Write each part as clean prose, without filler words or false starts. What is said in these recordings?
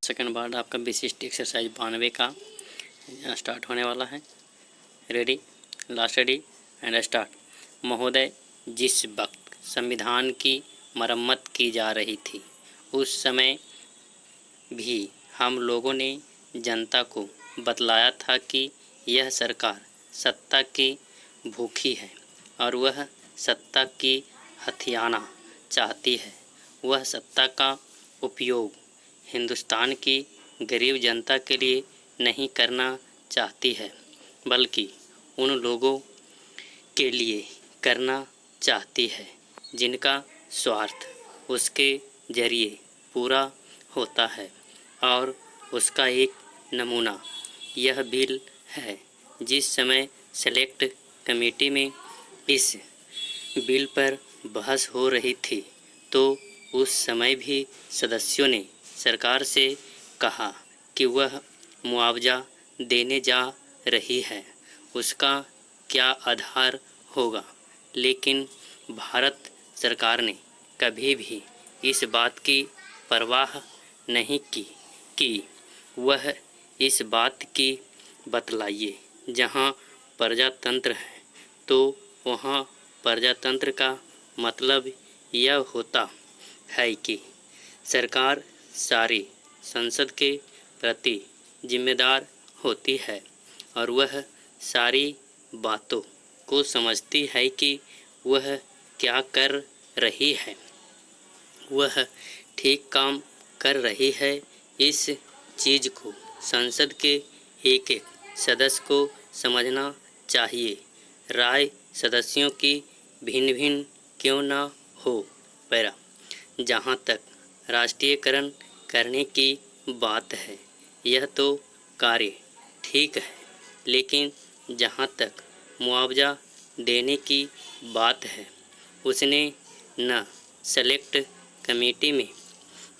Second part आपका विशिष्ट exercise 92 का स्टार्ट होने वाला है। Ready, last ready and start. महोदय, जिस वक्त संविधान की मरम्मत की जा रही थी उस समय भी हम लोगों ने जनता को बतलाया था कि यह सरकार सत्ता की भूखी है और वह सत्ता की हथियाना चाहती है। वह सत्ता का उपयोग हिंदुस्तान की गरीब जनता के लिए नहीं करना चाहती है, बल्कि उन लोगों के लिए करना चाहती है जिनका स्वार्थ उसके जरिए पूरा होता है। और उसका एक नमूना यह बिल है। जिस समय सेलेक्ट कमेटी में इस बिल पर बहस हो रही थी तो उस समय भी सदस्यों ने सरकार से कहा कि वह मुआवजा देने जा रही है, उसका क्या आधार होगा। लेकिन भारत सरकार ने कभी भी इस बात की परवाह नहीं की कि वह इस बात की बतलाइए। जहाँ प्रजातंत्र है तो वहाँ प्रजातंत्र का मतलब यह होता है कि सरकार सारी संसद के प्रति जिम्मेदार होती है और वह सारी बातों को समझती है कि वह क्या कर रही है, वह ठीक काम कर रही है। इस चीज़ को संसद के एक एक सदस्य को समझना चाहिए। राय सदस्यों की भिन्न भिन्न क्यों ना हो, पैरा जहाँ तक राष्ट्रीयकरण करने की बात है यह तो कार्य ठीक है, लेकिन जहाँ तक मुआवजा देने की बात है उसने न सेलेक्ट कमेटी में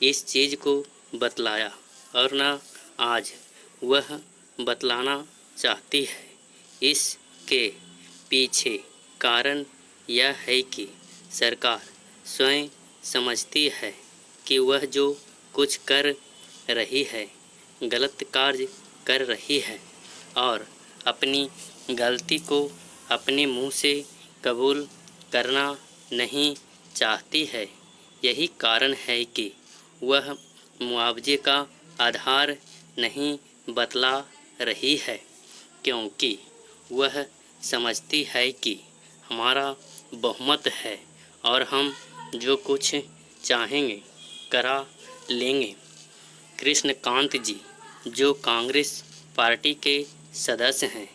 इस चीज़ को बतलाया और न आज वह बतलाना चाहती है। इसके पीछे कारण यह है कि सरकार स्वयं समझती है कि वह जो कुछ कर रही है गलत कार्य कर रही है और अपनी गलती को अपने मुंह से कबूल करना नहीं चाहती है। यही कारण है कि वह मुआवजे का आधार नहीं बतला रही है, क्योंकि वह समझती है कि हमारा बहुमत है और हम जो कुछ चाहेंगे करा लेंगे। कृष्णकांत जी जो कांग्रेस पार्टी के सदस्य हैं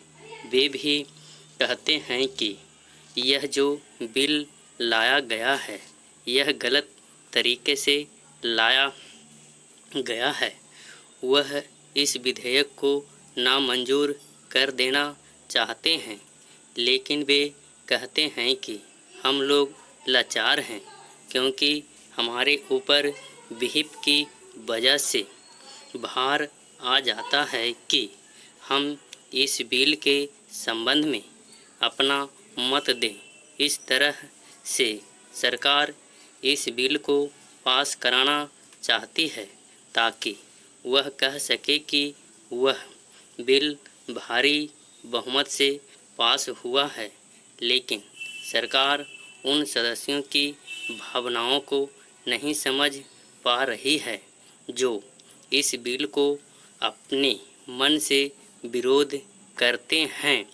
वे भी कहते हैं कि यह जो बिल लाया गया है यह गलत तरीके से लाया गया है। वह इस विधेयक को नामंजूर कर देना चाहते हैं, लेकिन वे कहते हैं कि हम लोग लाचार हैं क्योंकि हमारे ऊपर विहिप की वजह से भार आ जाता है कि हम इस बिल के संबंध में अपना मत दें। इस तरह से सरकार इस बिल को पास कराना चाहती है ताकि वह कह सके कि वह बिल भारी बहुमत से पास हुआ है। लेकिन सरकार उन सदस्यों की भावनाओं को नहीं समझ पा रही है जो इस बिल को अपने मन से विरोध करते हैं,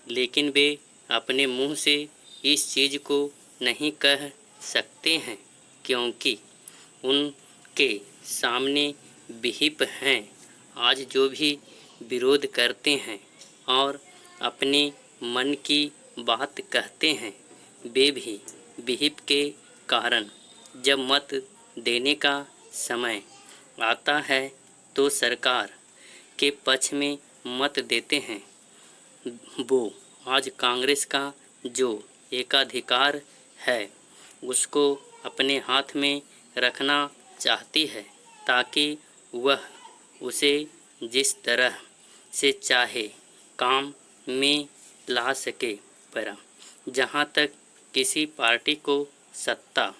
लेकिन वे अपने मुंह से इस चीज़ को नहीं कह सकते हैं क्योंकि उनके सामने विहिप हैं। आज जो भी विरोध करते हैं और अपने मन की बात कहते हैं वे भी विहिप के कारण जब मत देने का समय आता है तो सरकार के पक्ष में मत देते हैं। वो आज कांग्रेस का जो एकाधिकार है उसको अपने हाथ में रखना चाहती है ताकि वह उसे जिस तरह से चाहे काम में ला सके। पर जहाँ तक किसी पार्टी को सत्ता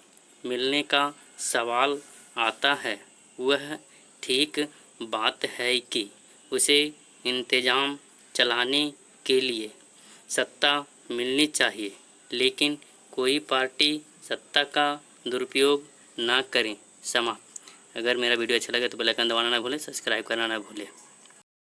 मिलने का सवाल आता है वह ठीक बात है कि उसे इंतज़ाम चलाने के लिए सत्ता मिलनी चाहिए, लेकिन कोई पार्टी सत्ता का दुरुपयोग ना करें। समाप्त। अगर मेरा वीडियो अच्छा लगे तो बेल आइकन दबाना ना भूलें, सब्सक्राइब करना ना भूलें।